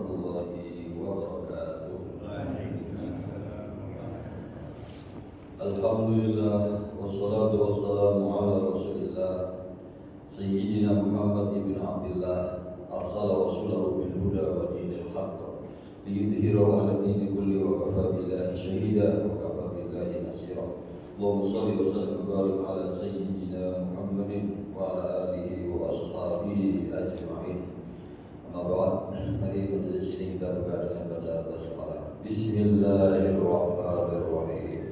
warahmatullahi wabarakatuh. Alhamdulillah wassalatu wassalamu ala Rasulillah Sayyidina Muhammad ibn Abdullah arsala rasulahu bil huda wa dinil haqq liyudhhirahu 'ala dini kulli wa kafa billahi shahida wa kafa billahi nasira. Allahumma shalli wa sallim wa barik ala sayyidina Muhammadin wa ala alihi wa ashabihi ajma'in. Amma ba'd, hari majelis ini kita buka dengan bacaan basmalah. Bismillahirrahmanirrahim.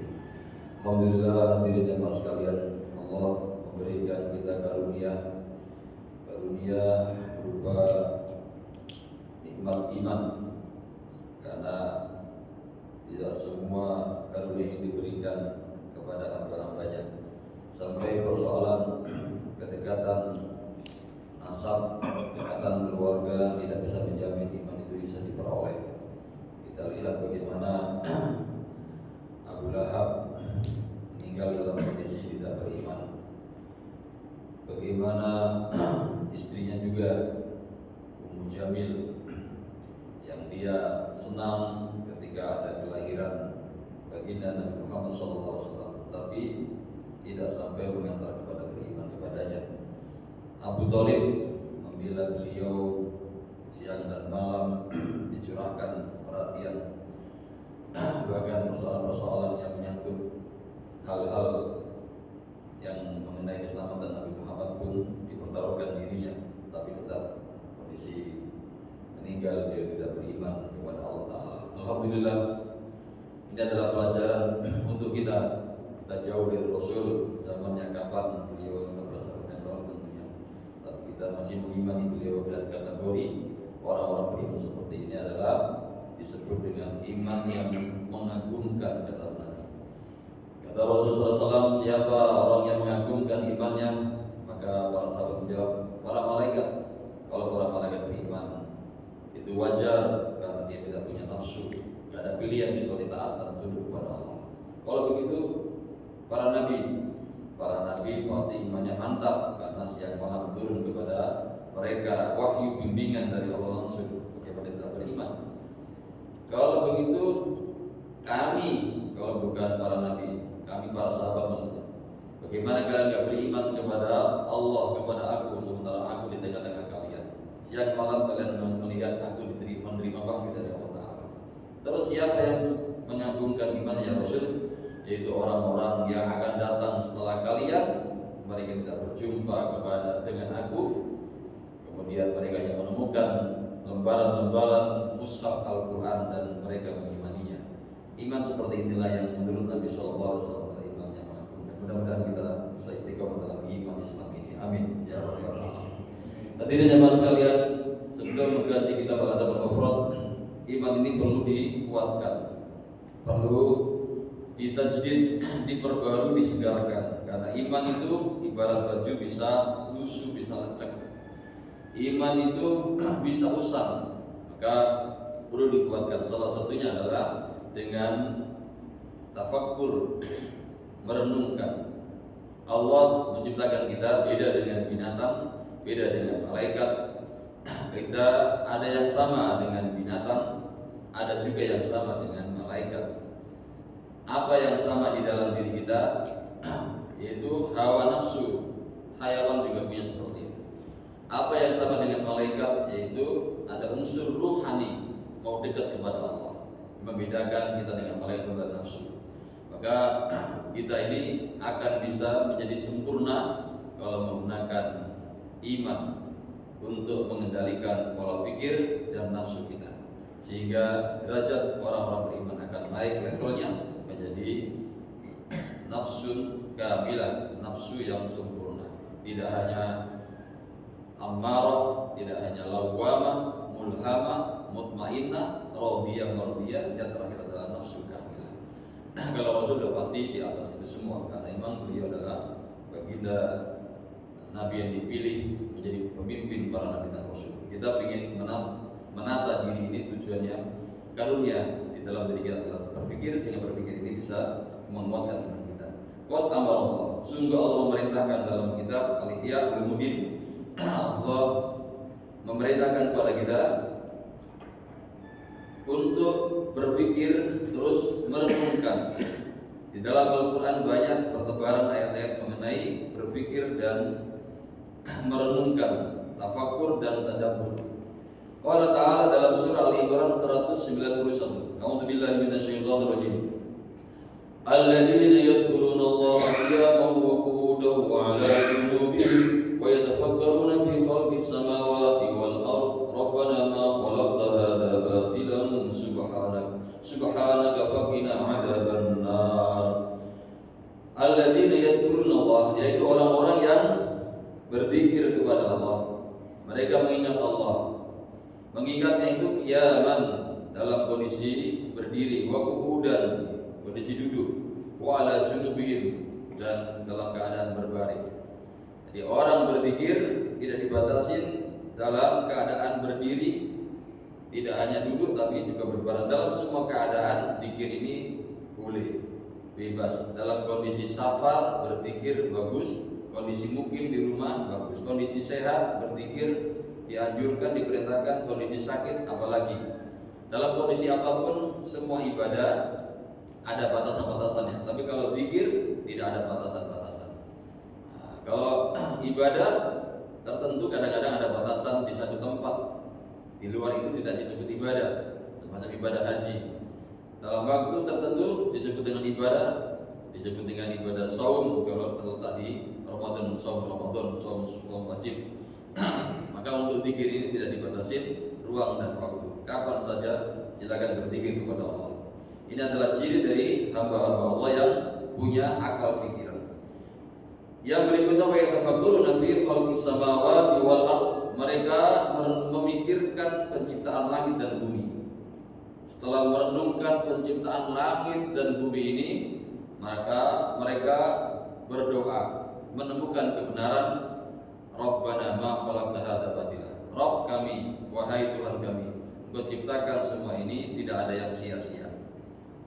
Alhamdulillah, hadirin jemaah sekalian, Allah memberikan kita karunia berupa nikmat iman, karena tidak semua karunia ini diberikan kepada hamba-hambanya. Sampai persoalan kedekatan nasab, kedekatan keluarga tidak bisa menjamin iman itu bisa diperoleh. Kita lihat bagaimana Abu Lahab meninggal dalam kondisi tidak beriman. Bagaimana istrinya juga Ummu Jamil yang dia senang ketika ada kelahiran baginda Nabi Muhammad SAW, tapi tidak sampai mengantar kepada beriman kepadanya. Abu Thalib membela beliau siang dan malam, dicurahkan perhatian, bahkan persoalan-persoalan yang menyangkut hal-hal yang mengenai keselamatan Nabi Muhammad pun dipertaruhkan dirinya, tapi tetap kondisi meninggal dia tidak beriman kepada Allah Ta'ala. Alhamdulillah, ini adalah pelajaran untuk kita jauh dari Rasul. Zamannya kapan beliau berasa dengan tentunya, tapi kita masih mengimani beliau, dan kategori orang-orang beriman seperti ini adalah disebut dengan iman yang mengagumkan, kata Nabi. Kata Rasulullah SAW, siapa orang yang mengagumkan imannya, maka para sahabat menjawab, para malaikat. Kalau para malaikat beriman, itu wajar karena dia tidak punya nafsu, tidak ada pilihan kecuali taat dan tunduk kepada Allah. Kalau begitu, para nabi pasti imannya mantap, karena siang malam turun kepada mereka wahyu bimbingan dari Allah langsung. Bagaimana tidak beriman? Kalau begitu, kami, kalau bukan para nabi, kami para sahabat maksudnya, bagaimana kalian tidak beriman kepada Allah, kepada aku, sementara aku di tengah-tengah kalian? Siang malam kalian melihat aku menerima wahyu dari Allah Ta'ala. Terus siapa yang mengagungkan iman ya Rasul? Yaitu orang-orang yang akan datang setelah kalian, mereka tidak berjumpa dengan aku, kemudian mereka yang menemukan lembaran-lembaran mushaf Al-Quran dan mereka mengimaninya. Iman seperti inilah yang menurut Nabi SAW adalah iman yang mengagumkan. Mudah-mudahan kita bisa istiqomah dalam iman Islam ini. Amin ya rabbal alamin. Hadirin jemaah sekalian, sebelum mengkaji kitab Al-Adab Al-Mufrad, iman ini perlu dikuatkan, perlu ditajdid, diperbarui, disegarkan. Karena iman itu ibarat baju, bisa lusuh, bisa lecek. Iman itu bisa usang, maka perlu dikuatkan. Salah satunya adalah dengan tafakkur, merenungkan. Allah menciptakan kita beda dengan binatang, beda dengan malaikat. Kita ada yang sama dengan binatang, ada juga yang sama dengan malaikat. Apa yang sama di dalam diri kita? Yaitu hawa nafsu. Hayawan juga punya seperti itu. Apa yang sama dengan malaikat? Yaitu ada unsur ruhani, mau dekat kepada Allah. Membedakan kita dengan malaikat dan nafsu. Maka kita ini akan bisa menjadi sempurna kalau menggunakan iman untuk mengendalikan pola pikir dan nafsu kita, sehingga derajat orang-orang beriman akan naik levelnya menjadi nafsun kamilah, nafsu yang sempurna. Tidak hanya ammarah, tidak hanya lawwamah, mulhamah, mutmainnah, radiyah, mardiyah, yang terakhir adalah nafsu kamilah. Kalau Rasul sudah pasti di atas itu semua, karena memang beliau adalah baginda Nabi yang dipilih menjadi pemimpin para Nabi dan Rasul. Kita ingin menata diri ini, tujuannya karunia di dalam diri kita adalah berpikir, sehingga berpikir ini bisa menguatkan iman kita. Qad amara Allah, sungguh Allah memerintahkan dalam kitab Al-Ihya Ulumuddin, Allah memerintahkan kepada kita untuk berpikir terus merenungkan. Di dalam Al-Quran banyak pertebaran ayat-ayat mengenai berpikir dan merenungkan, tafakur dan tadabbur. Allah Ta'ala dalam surah Al-Imran 191, A'udzubillahi minasyaitonir rajim. Alladzina yadhkuruna Allaha qiyaman wa qu'udan wa 'ala junubihim wa yatafakkaruna fi khalqis samawati wal ard. Rabbana ma khalaqta hadza batilan subhanaka faqina 'adzaban nar. Alladzina yadhkuruna Allah, yaitu orang-orang yang berzikir kepada Allah. Mereka mengingat Allah. Mengingatnya itu qiyaman, dalam kondisi berdiri, wa qu'udan, kondisi duduk, wa 'ala junubihim, dan dalam keadaan berbaring. Jadi orang berzikir tidak dibatasin dalam keadaan berdiri, tidak hanya duduk tapi juga berbaring. Dalam semua keadaan zikir ini boleh, bebas. Dalam kondisi safar berzikir bagus, kondisi mukim di rumah bagus, kondisi sehat berzikir dianjurkan, diperintahkan, kondisi sakit apalagi. Dalam kondisi apapun semua ibadah ada batasan-batasannya. Tapi kalau zikir tidak ada batasan-batasan. Nah, kalau ibadah tertentu kadang-kadang ada batasan di satu tempat. Di luar itu tidak disebut ibadah, semacam ibadah haji. Dalam waktu tertentu disebut dengan ibadah, disebut dengan ibadah saum kalau terletak di Ramadan, saum Ramadan, saum wajib. Maka untuk zikir ini tidak dibatasi ruang dan waktu. Kapan saja silakan berzikir kepada Allah. Ini adalah ciri dari hamba-hamba Allah yang punya akal pikiran. Yang berikutnya, wa yatafakkaruna fi khalqis samawati wal ard. Mereka memikirkan penciptaan langit dan bumi. Setelah merenungkan penciptaan langit dan bumi ini, maka mereka berdoa menemukan kebenaran. Rabbana ma khalaqta hadza batila. Rabb kami, wahai Tuhan kami, Engkau ciptakan semua ini tidak ada yang sia-sia.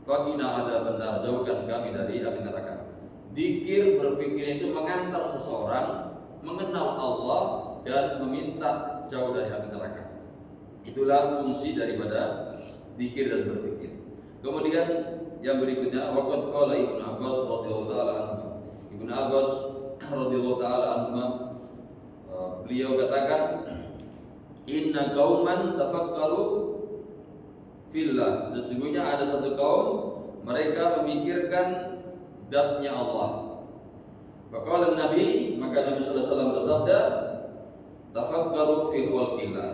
Faqina adzaban nar, jauhkan kami dari api neraka. Zikir, berpikir itu mengantar seseorang mengenal Allah dan meminta jauh dari api neraka. Itulah fungsi daripada zikir dan berpikir. Kemudian yang berikutnya, waqad qala Ibnu Abbas radhiyallahu taala anhu. Ibnu Abbas radhiyallahu taala anhu beliau katakan, inna qauman tafakkaru fillah, sesungguhnya ada satu kaum mereka memikirkan zatnya Allah. Faqala Nabi, maka Nabi sallallahu alaihi wasallam bersabda, tafakkaru fi khalqillah,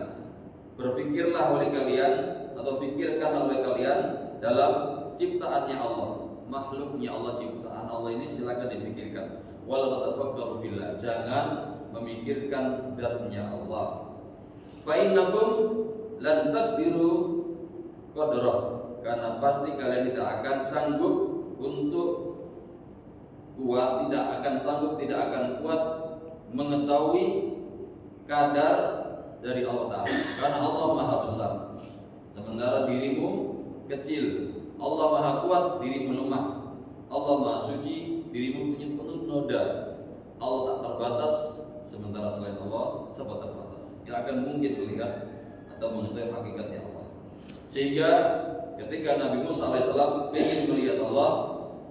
berpikirlah oleh kalian atau pikirkan oleh kalian dalam ciptaannya Allah, makhluknya Allah, ciptaan Allah ini silakan dipikirkan. Wala tatafakkaru fillah, jangan memikirkan zatnya Allah. Fa innakum lan taqdiru qadrah, karena pasti kalian tidak akan sanggup untuk kuat, tidak akan kuat mengetahui kadar dari Allah Ta'ala, karena Allah Maha Besar sementara dirimu kecil. Allah Maha Kuat, dirimu lemah. Allah Maha Suci, dirimu punya penuh noda. Allah tak terbatas, sementara selain Allah serba terbatas. Tidak akan mungkin melihat atau mengetahui hakikatnya Allah. Sehingga ketika Nabi Musa alaihissalam ingin melihat Allah,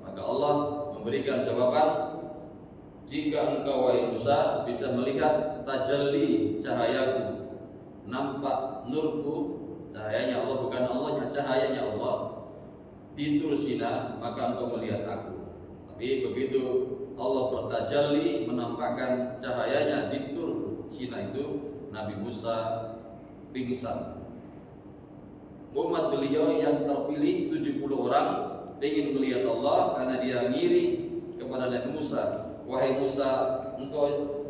maka Allah memberikan jawaban, jika engkau wahai Musa bisa melihat tajalli cahayaku, nampak nurku, cahayanya Allah, bukan Allahnya, cahayanya Allah di Tur Sina, maka engkau melihat aku. Tapi begitu Allah bertajalli menampakkan cahayanya di Tur Sina itu, Nabi Musa pingsan. Umat beliau yang terpilih 70 orang ingin melihat Allah karena dia ngiri kepada Nabi Musa. Wahai Musa, engkau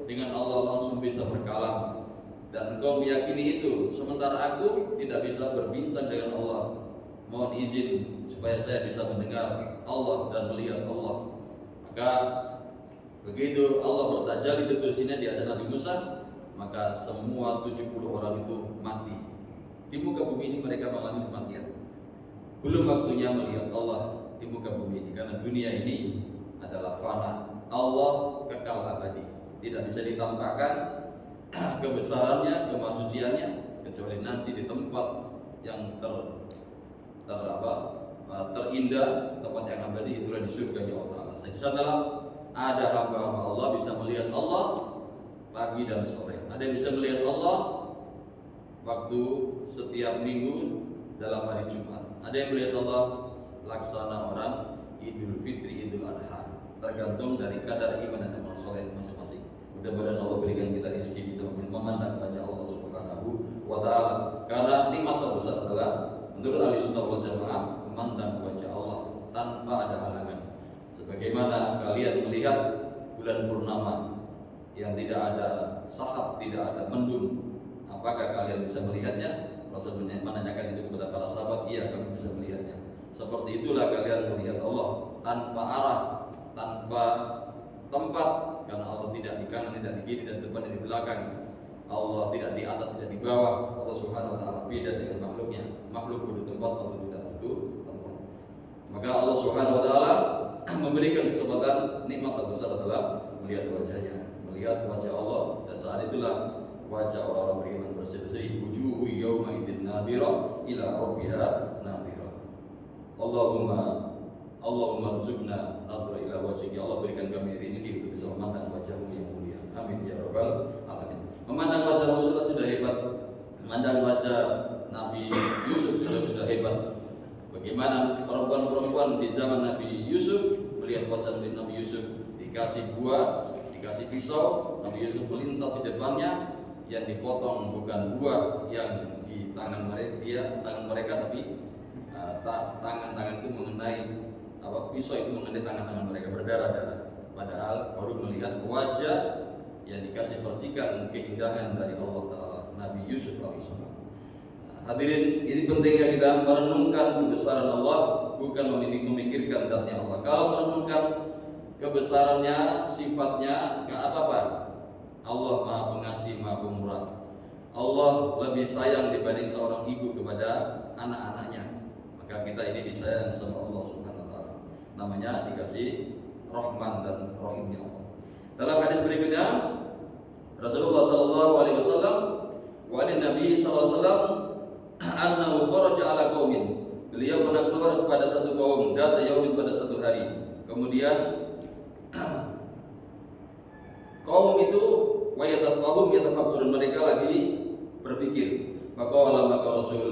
dengan Allah langsung bisa berkalam dan engkau meyakini itu, sementara aku tidak bisa berbincang dengan Allah. Mohon izin supaya saya bisa mendengar Allah dan melihat Allah. Maka begitu Allah bertajalli di sini di hadapan Nabi Musa, maka semua 70 orang itu mati. Di muka bumi ini mereka mengalami kematian. Belum waktunya melihat Allah di muka bumi ini, karena dunia ini adalah fana. Allah kekal abadi, tidak bisa ditampakkan kebesarannya, kemahsuciannya kecuali nanti di tempat yang terindah, tempat yang abadi itulah di surga Allah Ta'ala. Di sana ada hamba-hamba Allah bisa melihat Allah pagi dan sore. Ada yang bisa melihat Allah waktu setiap minggu dalam hari Jumat. Ada yang melihat Allah laksana orang Idul Fitri, Idul Adha. Tergantung dari kadar iman dan amal soleh masing-masing. Mudah-mudahan Allah berikan kita rezeki bisa memandang wajah Allah Subhanahu wa Ta'ala. Karena nikmat terbesar adalah menurut Ahlussunnah wal Jamaah memandang wajah Allah tanpa ada halangan. Sebagaimana kalian melihat bulan purnama yang tidak ada sahab, tidak ada mendung, apakah kalian bisa melihatnya? Rasul menanyakan itu kepada para sahabat, iya kami bisa melihatnya. Seperti itulah kalian melihat Allah tanpa arah, tanpa tempat, karena Allah tidak di kanan, tidak di kiri, dan depan, dan di belakang. Allah tidak di atas, tidak di bawah. Allah Subhanahu wa Ta'ala beda dengan makhluknya. Makhluk butuh tempat, Allah tidak butuh tempat. Maka Allah Subhanahu wa Ta'ala memberikan kesempatan, nikmat terbesar adalah melihat wajahnya, melihat wajah Allah, dan saat itulah wajah orang-orang beriman berseri-seri. Wujuhu yawma idzin nadhira ila rabbiha nadhira. Allahumma rzuqna nadhra ila wajhika. Allah berikan kami rezeki untuk bisa memandang wajah-Mu yang mulia. Amin ya rabbal alamin. Memandang wajah Rasulullah sudah hebat. Memandang wajah Nabi Yusuf sudah hebat. Bagaimana perempuan-perempuan di zaman Nabi Yusuf melihat wajah Nabi Yusuf, dikasih buah, dikasih pisau, Nabi Yusuf melintas di depannya, yang dipotong bukan buah yang di tangan mereka, tapi tangan-tangan itu mengenai pisau itu mengenai tangan-tangan mereka, berdarah-darah. Padahal baru melihat wajah yang dikasih percikan keindahan dari Allah Ta'ala, Nabi Yusuf alaihissalam. Hadirin, ini pentingnya kita merenungkan kebesaran Allah, bukan memikirkan zatnya Allah. Kalau merenungkan kebesarannya, sifatnya, gak apa-apa. Allah Maha Pengasih, Maha Pemurah. Allah lebih sayang dibanding seorang ibu kepada anak-anaknya. Maka kita ini disayang sama Allah Subhanahu wa Ta'ala. Namanya dikasih Rahman dan Rahimnya Allah. Dalam hadis berikutnya, Rasulullah sallallahu alaihi wasallam wa Nabi sallallahu alaihi wasallam annahu kharaja ala qaumin. Beliau pernah keluar kepada satu kaum, data yaumin, pada satu hari. Kemudian kaum itu yatafakkurun, mereka lagi berpikir. Maka Rasul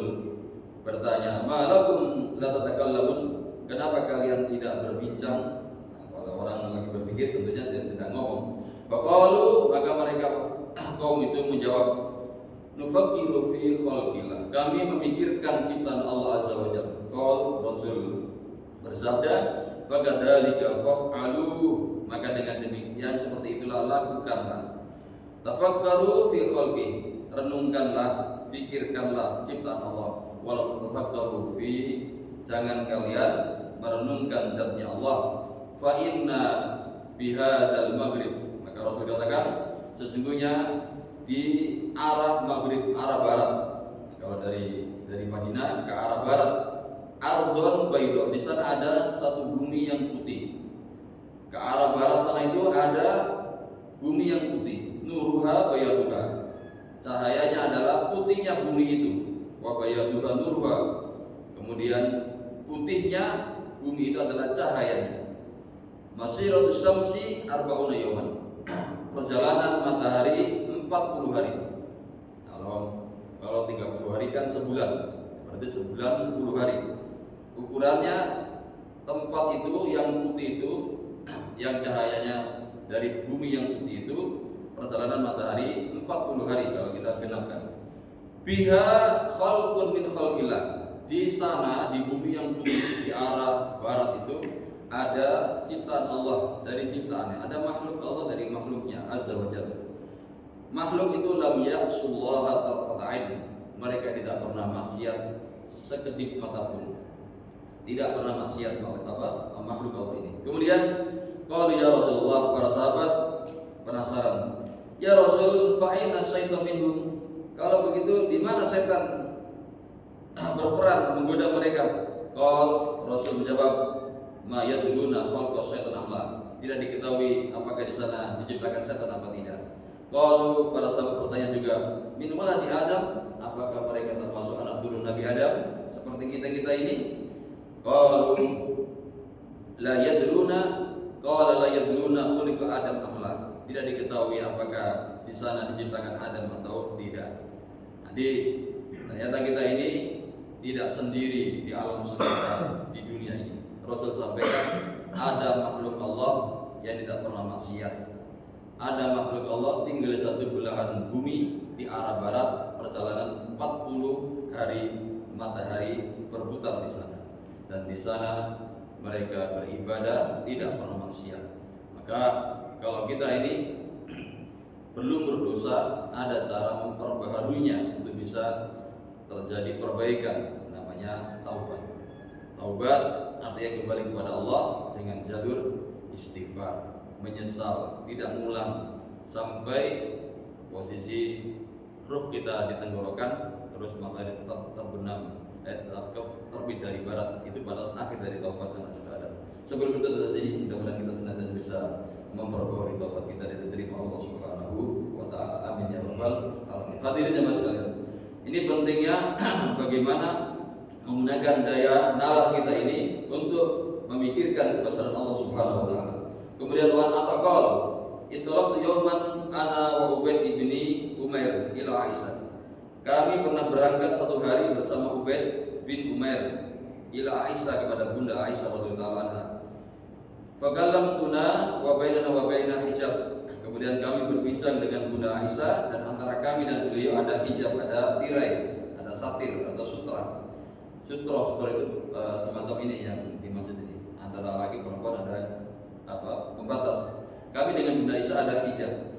bertanya, "Malakum la tatakallamun?" Kenapa kalian tidak berbincang? Nah, kalau orang lagi berpikir tentunya tidak ngomong. Maka mereka kaum itu menjawab, "Nufakkiru fi khalqillah." Kami memikirkan ciptaan Allah Azza wa Jalla. Rasul bersabda, "Fakadzalika faf'alu." Maka dengan demikian seperti itulah lakukanlah. Tafakkaru fi khalqi, renungkanlah, pikirkanlah ciptaan Allah. Walaupun tafakkaru fi, jangan kalian merenungkan zatnya Allah. Fa inna bihadzal maghrib, maka Rasul katakan sesungguhnya di arah maghrib, arah barat. Kalau dari Madinah ke arah barat, ardon baydo, di sana ada satu bumi yang putih. Ke arah barat sana itu ada bumi yang putih. Nuruha bayaduha, cahayanya adalah putihnya bumi itu. Wa bayaduha nuruha, kemudian putihnya bumi itu adalah cahayanya. Masiratus syamsi arba'una yawman, perjalanan matahari 40 hari. Kalau 30 hari kan sebulan, berarti sebulan 10 hari. Ukurannya tempat itu yang putih itu, yang cahayanya dari bumi yang putih itu, perjalanan matahari 40 hari kalau kita genapkan. Biha khalqun min khalqillah, di sana di bumi yang putih di arah barat itu ada ciptaan Allah dari ciptaannya, ada makhluk Allah dari makhluknya Azza wa Jalla. Makhluk itu lam ya'sullaha tarfata'in, mereka tidak pernah maksiat sekedip mata pun, tidak pernah maksiat makhluk Allah ini. Kemudian qalu ya Rasulullah, para sahabat penasaran, ya Rasul, fa'ina syaitan minhum, kalau begitu di mana setan berperan menggoda mereka? Rasul menjawab, ma yadruna khalqa syaitan amla, tidak diketahui apakah di sana diciptakan setan apa tidak. Kalau para sahabat bertanya juga, min waladi Adam, apakah mereka termasuk anak turun Nabi Adam? Seperti seperti kita ini. Qalu la yadruna qala la yadruna khuliqa Adam amla. Tidak diketahui apakah di sana diciptakan Adam atau tidak. Jadi ternyata kita ini tidak sendiri di alam semesta di dunia ini. Rasul sampaikan ada makhluk Allah yang tidak pernah maksiat. Ada makhluk Allah tinggal di satu belahan bumi di arah barat, perjalanan 40 hari matahari berputar di sana. Dan di sana mereka beribadah tidak pernah maksiat. Maka kalau kita ini belum berdosa, ada cara memperbaharuinya untuk bisa terjadi perbaikan, namanya taubat. Taubat artinya kembali kepada Allah dengan jalur istighfar, menyesal, tidak mengulang sampai posisi ruh kita di tenggorokan, terus matahari terbenam terbit dari barat. Itu batas akhir dari taubat anak cucu Adam. Sebelum itu tadi, mudah-mudahan kita senantiasa bisa memperbaharui taubat kita dan diterima Allah Subhanahu wa taala. Amin ya rabbal alamin. Hadirin jemaah sekalian, ini pentingnya bagaimana menggunakan daya nalar kita ini untuk memikirkan kebesaran Allah Subhanahu wa taala. Kemudian wa ataqal itlaqtu yawman ana wa Ubaid ibni Umair ila Aisyah. Kami pernah berangkat satu hari bersama Ubaid bin Umair ila Aisyah, kepada Bunda Aisyah radhiyallahu anha. Fakallamtuna wa bainana wa baina hijab. Kemudian kami berbincang dengan Bunda Aisyah dan antara kami dan beliau ada hijab, ada tirai, ada satir atau sutra. Sutra itu semacam ini yang di masjid ini. Antara laki perempuan ada pembatas. Kami dengan Bunda Aisyah ada hijab.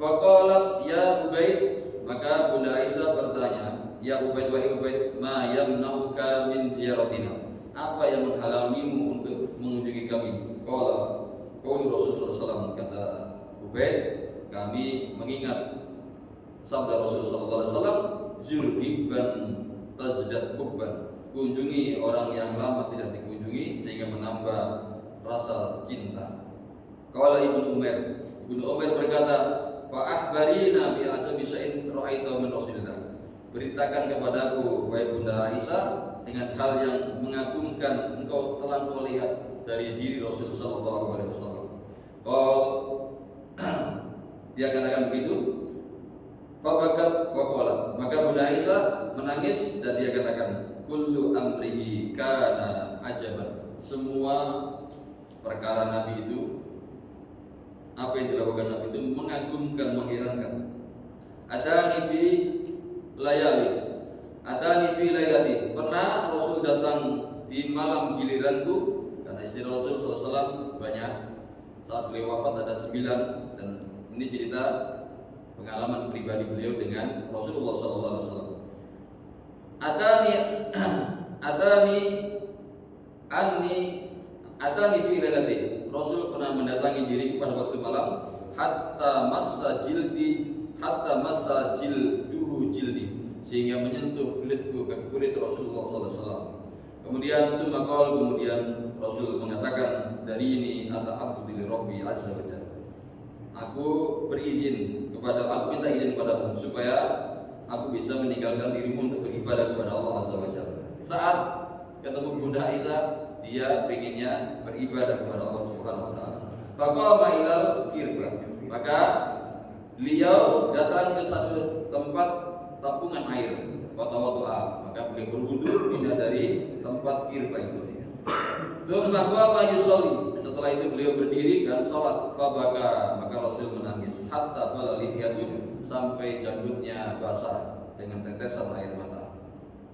Faqalat ya Ubaid, maka Bunda Aisyah bertanya, ya Ubaid, wahai Ubaid, ma yamna'uka min ziyaratina? Apa yang menghalangimu untuk mengunjungi kami? Qala qaulu Rasulullah SAW, kata Ubaid, kami mengingat sabda Rasulullah SAW, zurhibban tazdad hubban. Kunjungi orang yang lama tidak dikunjungi sehingga menambah rasa cinta. Qala Ibnu Umar berkata, fa akhbarina bi ajabi syai'in ra'aita min Rasulillah. Beritakan kepadaku wahai Bunda Aisyah dengan hal yang mengagumkan engkau telah melihat dari diri Rasul sallallahu alaihi wasallam. Dia katakan begitu. Fa bakat wa qala. Maka Bunda Aisyah menangis dan dia katakan, kullu amrihi kana ajaban. Semua perkara Nabi itu, apa yang dilakukan Nabi itu mengagumkan, mengherankan. Atani fi laylati. Pernah Rasul datang di malam giliranku, karena istri Rasul SAW banyak. Saat beliau wafat ada 9, dan ini cerita pengalaman pribadi beliau dengan Rasulullah SAW. Atani fi laylati. Rasul pernah mendatangi diriku pada waktu malam, hatta massa jilduhu jildi, sehingga menyentuh kulitku ke kulit Rasulullah SAW. Kemudian kemudian Rasul mengatakan, dari ini ata'abdu li Rabbi azza wa jalla. Aku minta izin kepadamu supaya aku bisa meninggalkan dirimu untuk beribadah kepada Allah azza wa jalla. Saat ketemu Bunda Aisyah, dia pengennya beribadah kepada Allah Subhanahu wa taala. Faqama ilal kirbah. Maka beliau datang ke satu tempat tampungan air, doa. Maka beliau berwudu pindah dari tempat kirbah itu. Tsumma qama yusolli. Setelah itu beliau berdiri dan salat. Fabaka, maka Rasul menangis hatta balali yadun, sampai janggutnya basah dengan tetesan air mata.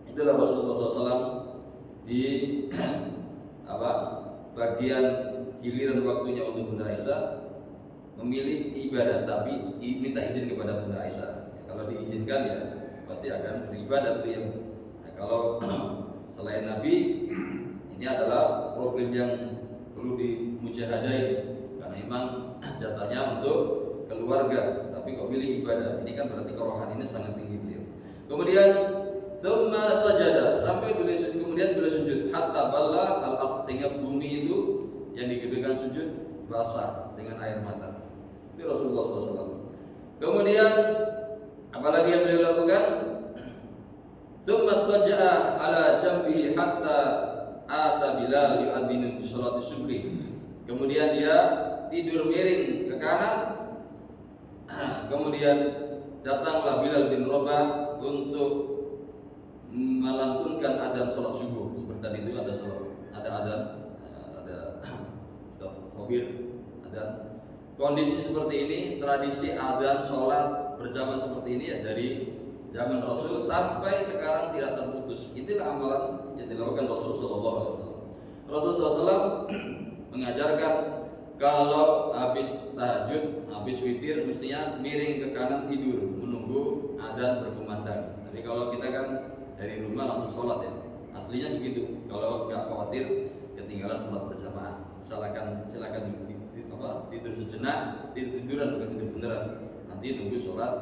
Itulah Rasulullah SAW di bagian giliran waktunya untuk Bunda Aisyah memilih ibadah, tapi minta izin kepada Bunda Aisyah. Kalau diizinkan ya pasti akan beribadah beliau. Nah, kalau selain Nabi, ini adalah problem yang perlu dimujahadai, karena memang jatahnya untuk keluarga, tapi kok pilih ibadah. Ini kan berarti kerohaniannya sangat tinggi beliau. Kemudian thumma sajada, sampai kemudian beliau sujud hatta balla al-ard, sehingga bumi itu yang digedekan sujud basah dengan air mata. Itu Rasulullah SAW. Kemudian apalagi yang beliau lakukan? Thumma taja'a ala jambihi hatta ata Bilal yu'adzinu bi sholati subhi. Kemudian dia tidur miring ke kanan. Kemudian datanglah Bilal bin Rabah untuk melantunkan adzan sholat subuh. Seperti tadi itu ada adzan, ada sobir adzan. Kondisi seperti ini, tradisi adzan sholat berjamaah seperti ini ya dari zaman Rasul sampai sekarang tidak terputus. Itulah amalan yang dilakukan Rasulullah SAW. Rasulullah SAW mengajarkan kalau habis tahajud, habis witir mestinya miring ke kanan tidur menunggu adzan berkumandang. Tapi kalau kita kan dari rumah langsung sholat ya, aslinya begitu. Kalau nggak khawatir ketinggalan sholat berjamaah, silakan tidur sejenak, tiduran bukan tidur beneran. Nanti nunggu sholat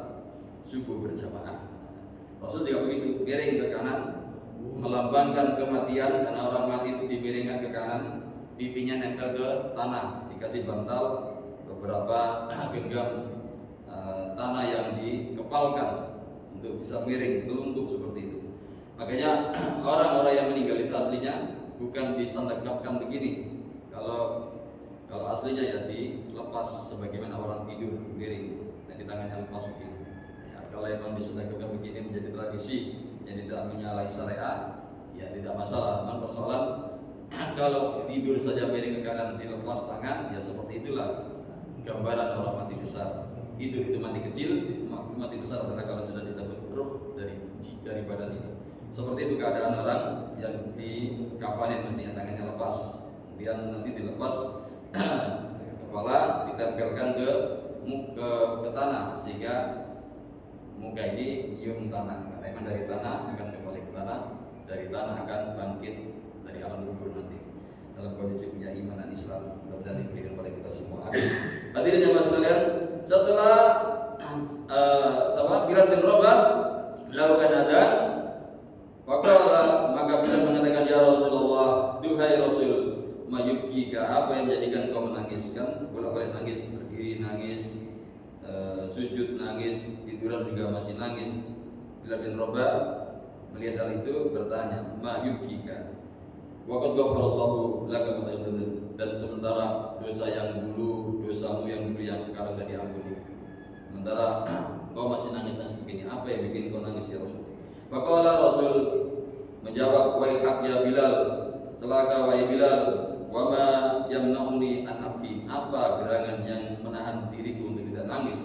subuh berjamaah. Rasul juga begitu, miring ke kanan, melambangkan kematian karena orang mati itu dimiringkan ke kanan, pipinya nempel ke tanah, dikasih bantal beberapa genggam tanah yang dikepalkan untuk bisa miring, telungkup seperti itu. Makanya orang-orang yang meninggal itu aslinya bukan disandakkan begini. Kalau aslinya ya dilepas sebagaimana orang tidur miring, dan di tangannya lepas begini. Kalau memang disendirikan begini menjadi tradisi yang tidak menyalahi syariat, ya tidak masalah. Namun persoalan kalau tidur saja miring ke kanan dilepas tangan, ya seperti itulah gambaran orang mati besar. Tidur itu mati kecil, mati besar adalah kalau sudah dicabut ruh dari badan ini. Seperti itu keadaan orang yang dikafanin mestinya tangannya lepas, kemudian nanti dilepas kepala ditempelkan ke tanah sehingga muka ini nyium tanah, karena memang dari tanah akan kembali ke tanah, dari tanah akan bangkit dari alam kubur nanti dalam kondisi punya iman dan Islam. Mudah-mudahan diberikan pada kita semua. Hadirin jamaah sekalian, setelah Bilal bin Rabah melakukan adzan, maka Bilal mengatakan, ya Rasulullah, duhai Rasul, mayubkika, apa yang menjadikan kau menangis? Kan bolak-balik nangis, berdiri nangis, sujud nangis, tiduran juga masih nangis. Bilal bin Rabah melihat hal itu bertanya, ma yubkika wa qad ghafarallahu laka ma taqaddam, dan sementara dosa yang dulu, dosamu yang dulu yang sekarang sudah diampuni, sementara kau masih nangis begini, apa yang bikin kau nangis ya Rasul? Faqala Rasul menjawab, wahai hak ya Bilal, celaka wahai Bilal, wa ma yamna'uni an abki, apa gerangan yang menahan diriku untuk tidak nangis?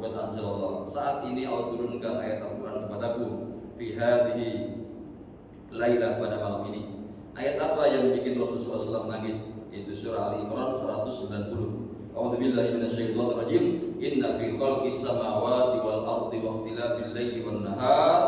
Qad anzalallah, saat ini Allah turunkan ayat Al-Qur'an kepadaku fi hadhihi lailah, pada malam ini. Ayat apa yang bikin Rasulullah SAW nangis? Itu surah Ali Imran 190. A'udzu billahi minasyaitonir rajim. Inna fi khalqis samawati wal ardi wa ikhtilafil laili wan nahar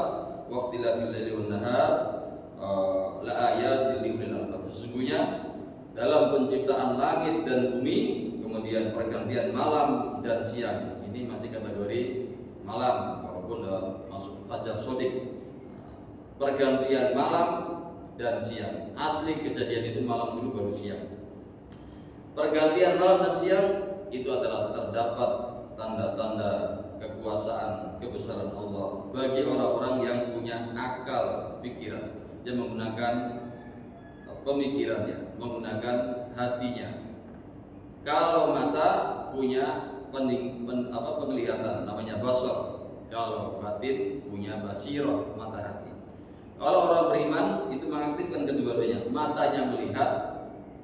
la ayatin li ulil albab. Sesungguhnya dalam penciptaan langit dan bumi, kemudian pergantian malam dan siang, ini masih kategori malam walaupun udah masuk fajar sodik. Pergantian malam dan siang, asli kejadian itu malam dulu baru siang. Pergantian malam dan siang itu adalah terdapat tanda-tanda kekuasaan, kebesaran Allah bagi orang-orang yang punya akal pikiran, yang menggunakan pemikirannya, menggunakan hatinya. Kalau mata punya penglihatan, namanya basar. Kalau batin punya basirah, mata hati. Kalau orang beriman itu mengaktifkan kedua-duanya, matanya melihat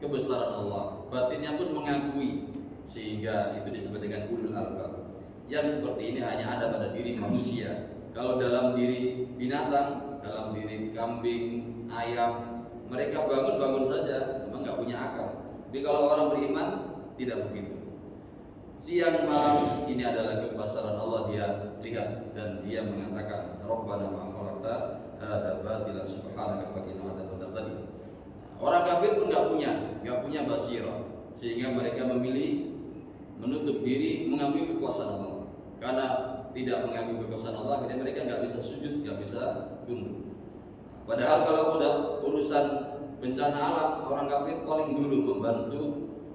kebesaran Allah, batinnya pun mengakui, sehingga itu disebut dengan ulul albab. Yang seperti ini hanya ada pada diri manusia. Kalau dalam diri binatang, dalam diri kambing, ayam, mereka bangun-bangun saja, memang nggak punya akal. Tapi kalau orang beriman tidak begitu. Siang malam ini adalah kebesaran Allah, dia lihat dan dia mengatakan, Rabbana ma khalaqta hadza batila subhanaka faqina adzabannar tadi. Orang kafir pun nggak punya basirah, sehingga mereka memilih menutup diri mengakui kekuasaan Allah. Karena tidak mengakui kekuasaan Allah, akhirnya mereka nggak bisa sujud, nggak bisa tunduk. Padahal kalau udah urusan bencana alam, orang kafir paling dulu membantu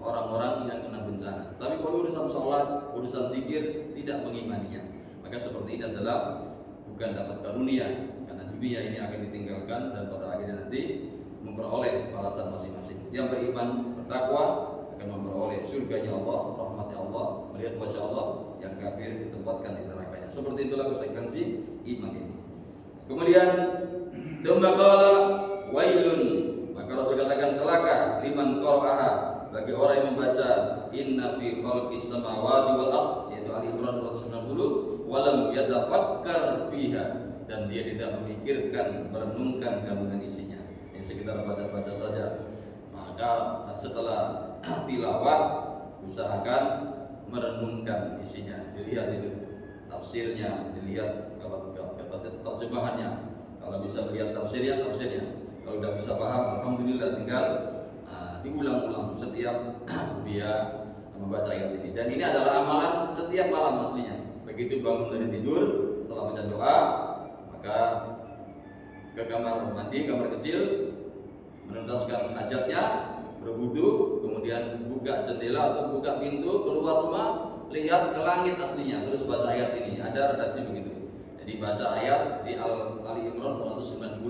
orang-orang yang kena bencana. Tapi kalau urusan sholat, urusan zikir, tidak mengimaninya. Maka seperti ini adalah bukan dapat karunia, karena dunia ini akan ditinggalkan dan pada akhirnya nanti keikhlasan masing-masing. Yang beriman, bertakwa akan memperoleh surganya Allah, rahmatnya Allah, melihat wajah Allah. Yang kafir ditempatkan di nerakanya. Seperti itulah konsekuensi iman ini. Kemudian tsumma qala wailun, maka Rasul katakan celaka liman qara'aha, bagi orang yang membaca inna fi khalqis samawati wal ard, yaitu Ali Imran 190, walam yatafakkar fiha, dan dia tidak memikirkan, merenungkan kandungan isinya. Ini sekitar baca-baca saja. Maka setelah tilawah usahakan merenungkan isinya, dilihat itu tafsirnya, dilihat kalau terjemahannya, kalau bisa melihat tafsirnya, kalau tidak bisa paham, alhamdulillah tinggal diulang-ulang setiap dia membaca ayat ini. Dan ini adalah amalan setiap malam aslinya. Begitu bangun dari tidur, setelah baca doa, maka ke kamar mandi, kamar kecil, menuntaskan hajatnya, berwudu, kemudian buka jendela atau buka pintu, keluar rumah, lihat ke langit aslinya, terus baca ayat ini. Ada redaksi begitu. Jadi baca ayat di Ali Imran 190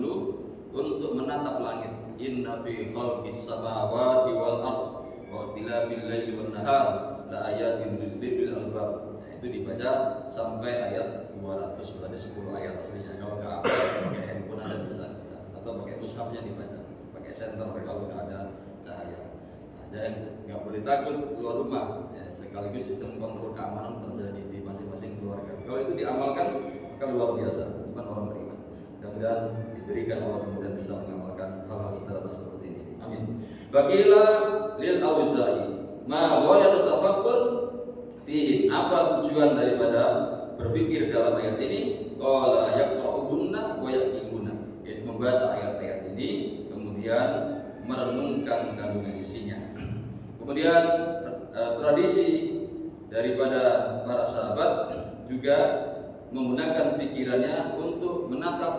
untuk menatap langit. Inna fi khalqis samawati wal ard wa ikhtilafil laili wan nahar la ayatin lil albab. Itu dibaca sampai ayat 200, berarti 10 ayat aslinya. Kalau enggak pakai handphone Anda bisa baca, atau pakai mushafnya dibaca, pakai senter kalau enggak ada cahaya. Jangan nggak boleh takut keluar rumah, ya, sekaligus sistem kontrol keamanan terjadi di masing-masing keluarga. Kalau itu diamalkan maka luar biasa iman orang beriman. Mudah-mudahan diberikan Allah kemudian bisa mengamalkan hal-hal sederhana seperti ini. Amin. Bagilah lil Auza'i ma wayat tafakkur fihi, apa tujuan daripada berpikir dalam ayat ini? Qala yaqra'uhunna wa yaqimuna, yaitu membaca ayat-ayat ini kemudian merenungkan kandungan isinya. Kemudian tradisi daripada para sahabat juga menggunakan pikirannya untuk menatap,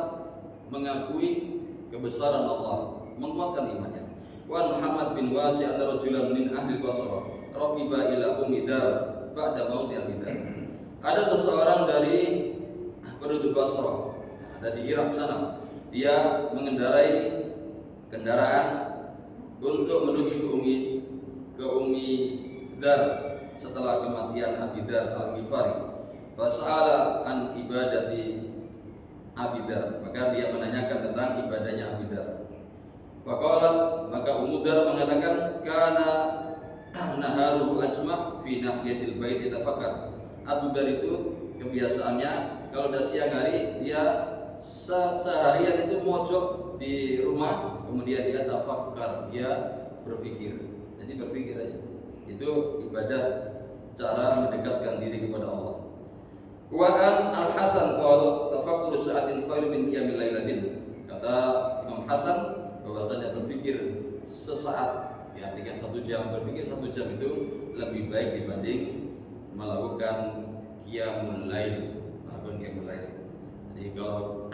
mengakui kebesaran Allah, menguatkan imannya. Wa Muhammad bin Wasi' ar-rajulan min ahli Basrah raqiba ila Umidar ba'da mauti Al-Bidar. Ada seseorang dari penduduk Basrah, ada di Irak sana. Dia mengendarai kendaraan untuk menuju ke Ummi Dar setelah kematian Abi Dar Al-Ghifari. Fas'ala an ibadati Abi Dar, maka dia menanyakan tentang ibadahnya Abi Dar. Faqalat, maka Ummu Dar mengatakan kana naharuhu ajma' fi nahiyatil bait yatafakkar. Abu Dar itu kebiasaannya kalau udah siang hari dia seharian itu mojok di rumah, kemudian dia tafakkar, dia berpikir. Jadi berpikir aja. Itu ibadah, cara mendekatkan diri kepada Allah. Wa an Al-Hasan qala tafakkuru sa'atin khairu min qiyamil lailatin. Kata Imam Hasan bahwasanya berpikir sesaat, diartikan 1 jam, berpikir 1 jam itu lebih baik dibanding melakukan qiyamul lail, melakukan qiyamul lail. Jadi kalau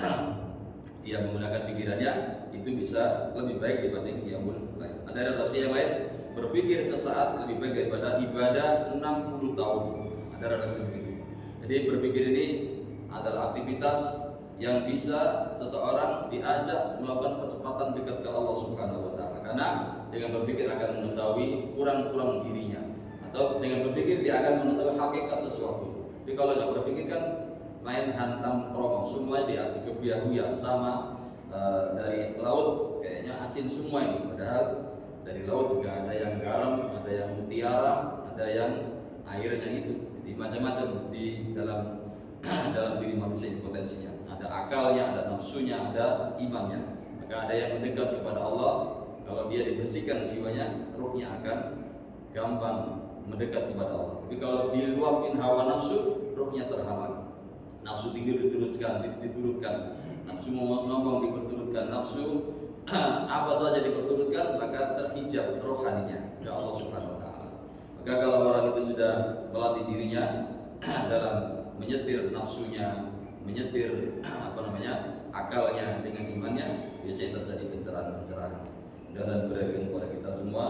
dia menggunakan pikirannya itu bisa lebih baik dibanding qiyamul lail. Ada redaksi yang lain, berpikir sesaat lebih baik daripada ibadah 60 tahun. Ada redaksi begitu. Jadi berpikir ini adalah aktivitas yang bisa seseorang diajak melakukan percepatan dekat ke Allah Subhanahu wa taala. Karena dengan berpikir akan mengetahui kurang-kurang dirinya, atau dengan berpikir dia akan mengetahui hakikat sesuatu. Tapi kalau nggak berpikir kan main hantam kromo, semua dia kebiahuya sama dari laut kayaknya asin semua ini. Padahal dari laut juga ada yang garam, ada yang mutiara, ada yang airnya itu. Jadi macam-macam di dalam diri manusia ini potensinya. Ada akalnya, ada nafsunya, ada imannya. Maka ada yang mendekat kepada Allah. Kalau dia dibersihkan jiwanya, ruhnya akan gampang mendekat kepada Allah. Tapi kalau diluapin hawa nafsu, ruhnya terhalang. Nafsu tinggi diturutkan, nafsu ngomong diperturutkan, nafsu apa saja diperturutkan, maka terhijab rohaninya ke Allah Subhanahu wa taala. Maka kalau orang itu sudah melatih dirinya dalam menyetir nafsunya, menyetir akalnya dengan imannya, biasanya terjadi pencerahan-pencerahan. Dan berikan kepada kita semua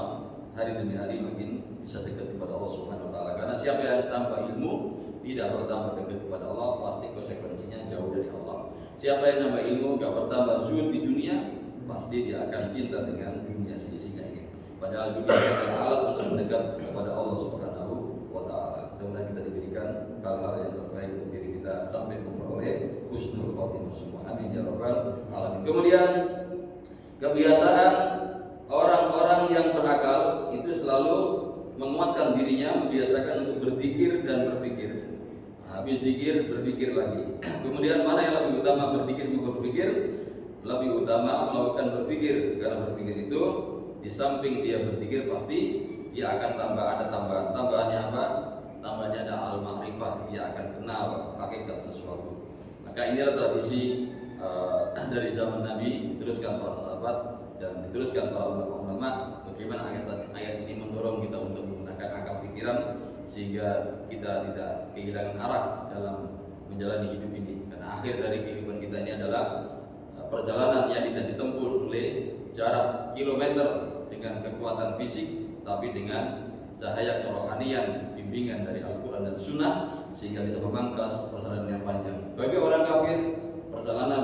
hari demi hari makin bisa dekat kepada Allah Subhanahu wa taala. Karena siapa yang tanpa ilmu tidak bertambah dekat kepada Allah, pasti konsekuensinya jauh dari Allah. Siapa yang nambah ilmu gak bertambah zuhud di dunia, pasti dia akan cinta dengan dunia seisinya ini. Padahal dunia adalah alat untuk mendekat kepada Allah Subhanahu wa Ta'ala. Mudah-mudahan kita diberikan hal-hal yang terbaik untuk diri kita sampai memperoleh husnul khotimah semua. Amin ya rabbal alamin. Kemudian kebiasaan orang-orang yang berakal itu selalu menguatkan dirinya, membiasakan untuk berzikir dan berpikir. Habis zikir, berpikir lagi. Kemudian mana yang lebih utama, berzikir atau berpikir? Lebih utama melakukan berpikir, karena berpikir itu di samping dia berzikir pasti dia akan ada tambahan. Tambahannya apa? Tambahannya ada al-ma'rifah, dia akan kenal hakikat sesuatu. Maka inilah tradisi dari zaman Nabi, diteruskan para sahabat dan diteruskan para ulama. Bagaimana ayat ini mendorong kita untuk menggunakan akal pikiran sehingga kita tidak kehilangan arah dalam menjalani hidup ini. Karena akhir dari kehidupan kita ini adalah perjalanan yang tidak ditempuh oleh jarak kilometer dengan kekuatan fisik, tapi dengan cahaya kerohanian, bimbingan dari Al-Quran dan Sunnah, sehingga bisa memangkas perjalanan yang panjang. Bagi orang kafir, perjalanan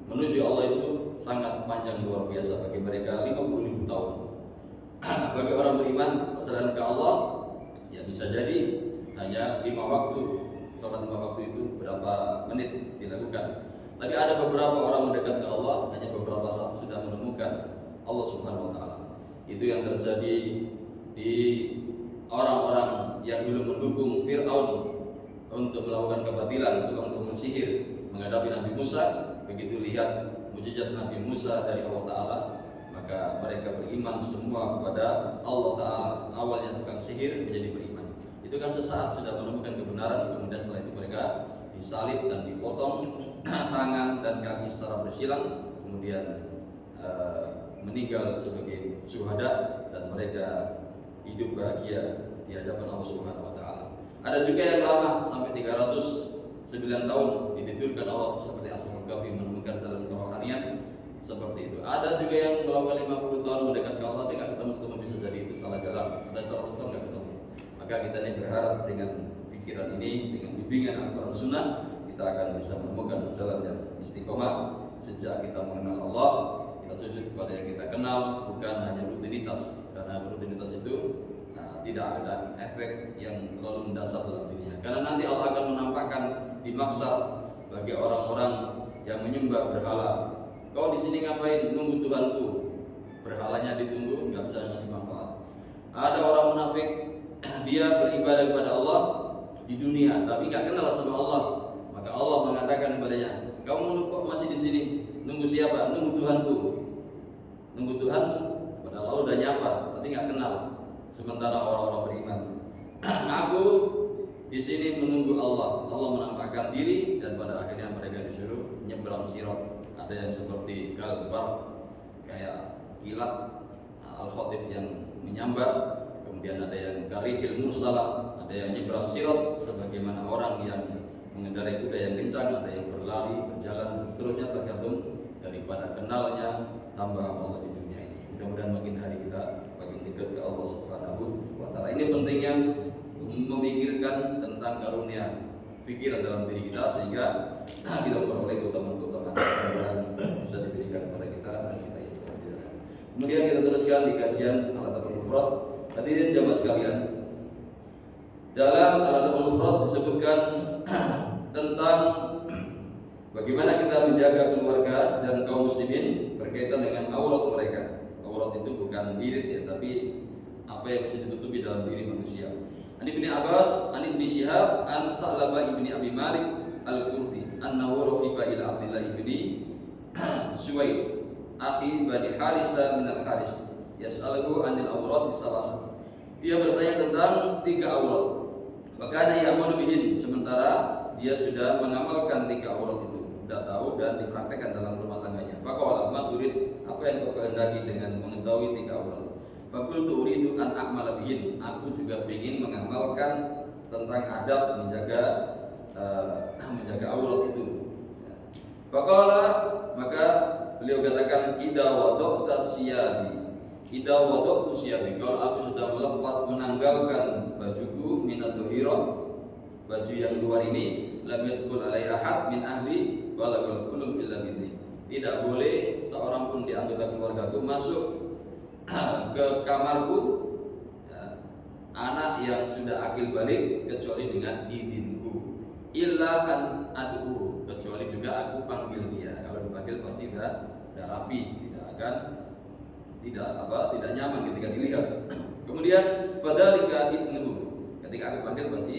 menuju Allah itu sangat panjang, luar biasa. Bagi mereka 50.000 tahun. Bagi orang beriman, perjalanan ke Allah ya bisa jadi hanya 5 waktu. Sholat 5 waktu itu berapa menit dilakukan. Tapi ada beberapa orang mendekat ke Allah hanya beberapa saat sudah menemukan Allah Subhanahu wa Ta'ala. Itu yang terjadi di orang-orang yang dulu mendukung Fir'aun untuk melakukan kebatilan, untuk mesihir menghadapi Nabi Musa. Begitu lihat mujizat Nabi Musa dari Allah Ta'ala, maka mereka beriman semua kepada Allah Ta'ala. Awalnya tukang sihir menjadi beriman. Itu kan sesaat sudah menemukan kebenaran, kemudian setelah itu mereka disalib dan dipotong tangan dan kaki secara bersilang, kemudian meninggal sebagai syuhada, dan mereka hidup bahagia di hadapan Allah Subhanahu wa Ta'ala. Ada juga yang lama sampai 309 tahun ditidurkan Allah seperti Ashabul Kahfi, menemukan jalan kerohanian seperti itu. Ada juga yang melakukan 50 tahun mendekat ke Allah, tidak ketemu, bisa jadi itu salah jalan. Ada 100 tahun tidak ketemu. Maka kita ini berharap dengan pikiran ini, dengan bimbingan Al-Quran Sunnah, kita akan bisa menemukan jalan yang istiqomah. Sejak kita mengenal Allah, kita sujud kepada yang kita kenal, bukan hanya rutinitas. Karena rutinitas itu tidak ada efek yang terlalu mendasar dalam dirinya. Karena nanti Allah akan menampakkan di mahsyar bagi orang-orang yang menyembah berhala. Kau di sini ngapain? Nunggu Tuhanku. Berhalanya ditunggu, nggak bisa ngasih manfaat. Ada orang munafik, dia beribadah kepada Allah di dunia, tapi nggak kenal sama Allah. Maka Allah mengatakan kepadanya, kamu kok masih di sini? Nunggu siapa? Nunggu Tuhanku. Nunggu Tuhanmu. Padahal Allah udah nyapa, tapi nggak kenal. Sementara orang-orang beriman, aku di sini menunggu Allah. Allah menampakkan diri dan pada akhirnya mereka disuruh nyebrang sirat. Ada yang seperti galbar, kayak kilat al-khatib yang menyambar. Kemudian ada yang karihil mursalah, ada yang nyebrang sirat sebagaimana orang yang mengendarai kuda yang kencang, ada yang berlari, berjalan, dan seterusnya, tergantung daripada kenalnya hamba Allah di dunia ini. Mudah-mudahan makin hari kita makin dekat ke Allah Subhanahu wa Ta'ala. Ini pentingnya memikirkan tentang karunia pikiran dalam diri kita, sehingga kita memperoleh keutamaan-keutamaan yang bisa diberikan kepada kita dan kita istiqomah di dalam. Kemudian kita teruskan di kajian Al-Adabul Mufrad. Hadirin jamaah sekalian, dalam Al-Adabul Mufrad disebutkan tentang bagaimana kita menjaga keluarga dan kaum muslimin berkaitan dengan aurat mereka. Aurat itu bukan diri ya, tapi apa yang bisa ditutupi dalam diri manusia. Ani bin Abbas, Ani bin Syihab, An Sa'labah ibni Abi Malik Al-Qurdi, An-Nahu raqiba ila Abdullah ibni Suwaid, akhi Bani Harisa min Al-Haris, yas'aluhu anil aurat salasa. Dia bertanya tentang 3 aurat. Maka dia bihin, sementara dia sudah mengamalkan 3 aurat itu, sudah tahu dan dipraktekkan dalam rumah tangganya. Maka ulama turid, apa yang kau kehendaki dengan mengetahui 3 aurat? Fakultu uridu an a'mala bihin. Aku juga ingin mengamalkan tentang adab menjaga aurat itu. Faqala, maka beliau katakan, idza wada'ta siyabi. Idza wada'tu siyabi. Kalau aku sudah melepas, menanggalkan bajuku minad dhuhira, baju yang luar ini, lam yadkhul alai ahad min ahli wala yadkhulu illa bihi. tidak boleh seorang pun di anggota keluargaku masuk ke kamarku, ya, anak yang sudah akil balik kecuali dengan izinku. Illa an ad'u, kecuali juga aku panggil dia. Kalau dipanggil pasti udah rapi, tidak nyaman ketika dilihat. Kemudian padalika idnuhu, ketika aku panggil pasti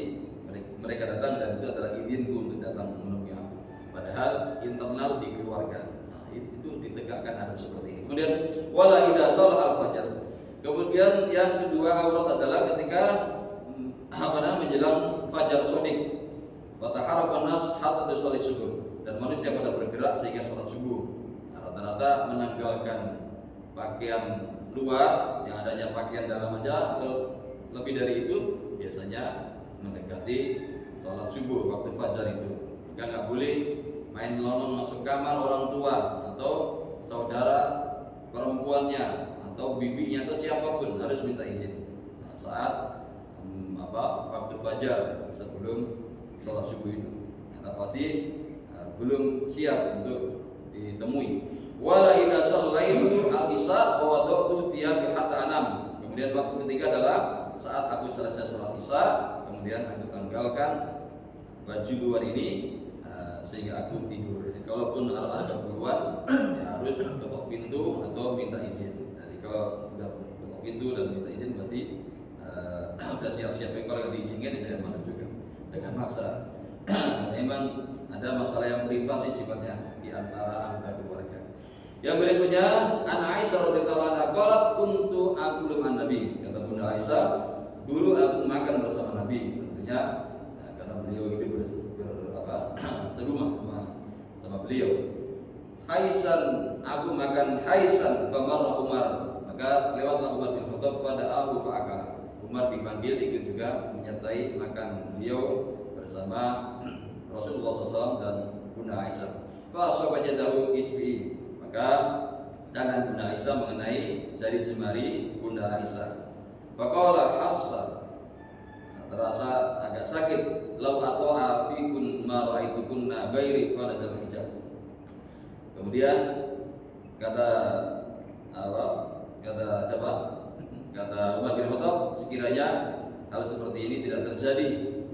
mereka datang, dan itu adalah izinku untuk datang menemui aku. Padahal internal di keluarga, itu ditegakkan adab seperti ini. Kemudian wala idza tala al-fajr. Kemudian yang kedua aurat adalah ketika menjelang fajar shadiq. Wa taharraqa nas hatta tusalli subuh, dan manusia pada bergerak sehingga salat subuh. Rata-rata menanggalkan pakaian luar, yang adanya pakaian dalam aja atau lebih dari itu, biasanya mendekati salat subuh waktu fajar itu. Maka nggak boleh main melonong masuk kamar orang tua atau saudara perempuannya atau bibinya atau siapapun, harus minta izin. Nah, saat waktu fajar sebelum salat subuh itu, karena pasti belum siap untuk ditemui. Wala idza shallaitu al-isya wa wada'tu thiyabi hatta anam. Kemudian waktu ketiga adalah saat aku selesai salat isya, kemudian aku tanggalkan baju luar ini sehingga aku tidur. Kalaupun ada keperluan, ya harus ketok pintu atau minta izin. Jadi kalau udah ketok pintu dan minta izin pasti udah siap-siap. Kalau nggak diizinkan ya jangan masuk juga, jangan maksa. Memang ada masalah yang privasi sifatnya di antara anggota keluarga. Yang berikutnya, An Aisyah radhiyallahu anha qalat kuntu aqulu an Nabi. Kata Bunda Aisyah, dulu aku makan bersama Nabi. Tentunya karena beliau hidup serumah sama beliau. Haisan, aku makan haisan famarra Umar. Maka lewatlah Umar bin Khattab pada Abu Fa'akal. Umar dipanggil ikut juga menyertai makan beliau bersama Rasulullah SAW dan Bunda Aisyah. Fa'asabah jadahu isbi, maka tangan Bunda Aisyah mengenai jari jemari Bunda Aisyah. Faqala hassa, terasa agak sakit. Lau ato'a fikun ma ra'aitukunna ghairi fanadal hijab. Kemudian kata siapa? Kata Umar bin Khattab, sekiranya hal seperti ini tidak terjadi,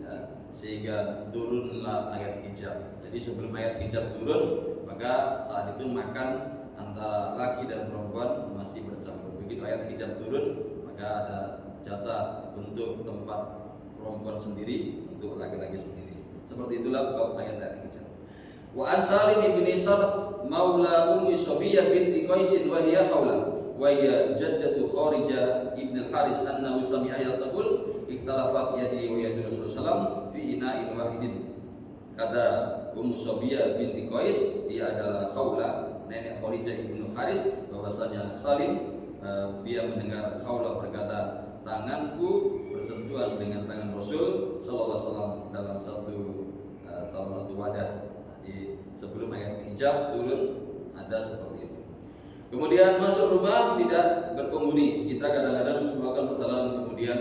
ya, sehingga turunlah ayat hijab. Jadi sebelum ayat hijab turun, maka saat itu makan antara laki dan perempuan masih bercampur. Begitu ayat hijab turun, maka ada jatah untuk tempat perempuan sendiri, untuk laki-laki sendiri. Seperti itulah bab ayat hijab. Wa an Salim bin Sarh maula Ummi Sabiyyah binti Qais wa hiya haula wa hiya jaddatu Kharijah ibn al-Haris annahu sami'a yaqul ikhtalafat yadi wa yadi Rasulullah fi ina'in wahidin. Kata Ummu Sabiyyah binti Qais, dia adalah Khawla, nenek Kharijah ibn Haris, bahwasanya Salim dia mendengar Khawla berkata, tanganku bersentuhan dengan tangan Rasul sallallahu alaihi wasallam dalam satu wadah. Jadi sebelum ayat hijab turun ada seperti itu. Kemudian masuk rumah tidak berpenghuni. Kita kadang-kadang melakukan perjalanan, kemudian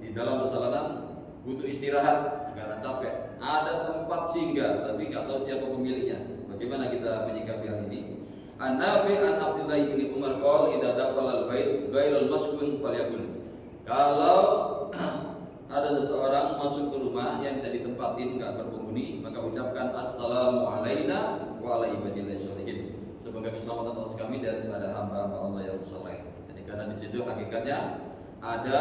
di dalam perjalanan butuh istirahat karena capek. Ada tempat singgah tapi nggak tahu siapa pemiliknya. Bagaimana kita menyikapi hal ini? An-Nafi' an Abdullah bin Umar qala idza dakhala al-bait ghairul maskun falyakun. Kalau ada seseorang masuk ke rumah yang tidak ditempatin, nggak berpenghuni, maka ucapkan assalamu alaina wa ala ibadillah sholihin. Semoga keselamatan atas kami daripada hamba-hamba Allah yang saleh. Jadi karena di situ hakikatnya ada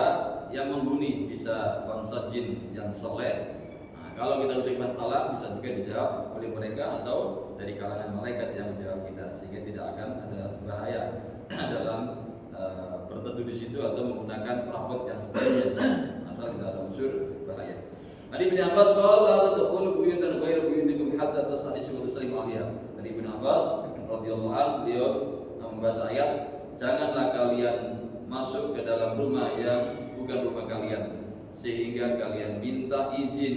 yang menghuni, bisa bangsa jin yang saleh. Nah, kalau kita ucapkan salam bisa juga dijawab oleh mereka atau dari kalangan malaikat yang menjawab kita, sehingga tidak akan ada bahaya dalam berteduh di situ atau menggunakan perabot yang sebenarnya, asal tidak ada unsur bahaya. Dari Ibnu Abbas qala la tadkhulu buyutan ghayra buyutikum hatta tasanisu wa tusallimu 'alaiha. Dari Ibnu Abbas radhiyallahu anhu, beliau membaca ayat, janganlah kalian masuk ke dalam rumah yang bukan rumah kalian sehingga kalian minta izin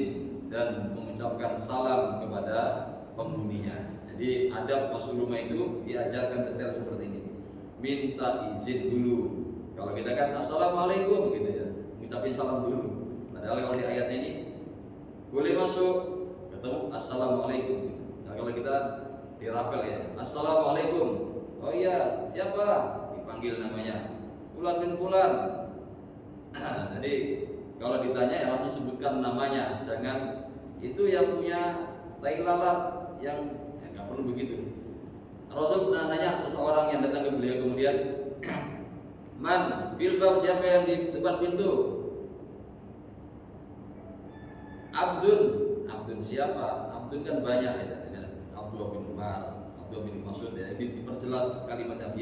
dan mengucapkan salam kepada penghuninya. Jadi adab masuk rumah itu diajarkan detail seperti ini. Minta izin dulu. Kalau kita kan assalamualaikum gitu ya, ngucapin salam dulu. Padahal kalau di ayat ini boleh masuk ketemu assalamualaikum gitu. Nah, kalau kita dirapel ya. Assalamualaikum. Oh iya, siapa? Dipanggil namanya. Fulan bin Fulan. Jadi kalau ditanya ya langsung sebutkan namanya, jangan itu yang punya tai lalat yang nggak perlu begitu. Rasul pernah nanya seseorang yang datang ke beliau kemudian, Man, filbab siapa yang di depan pintu? Abdun. Abdun siapa? Abdun kan banyak ya. Abdullah bin Umar, Abdullah bin Mas'ud ya. Jadi diperjelas kalimatnya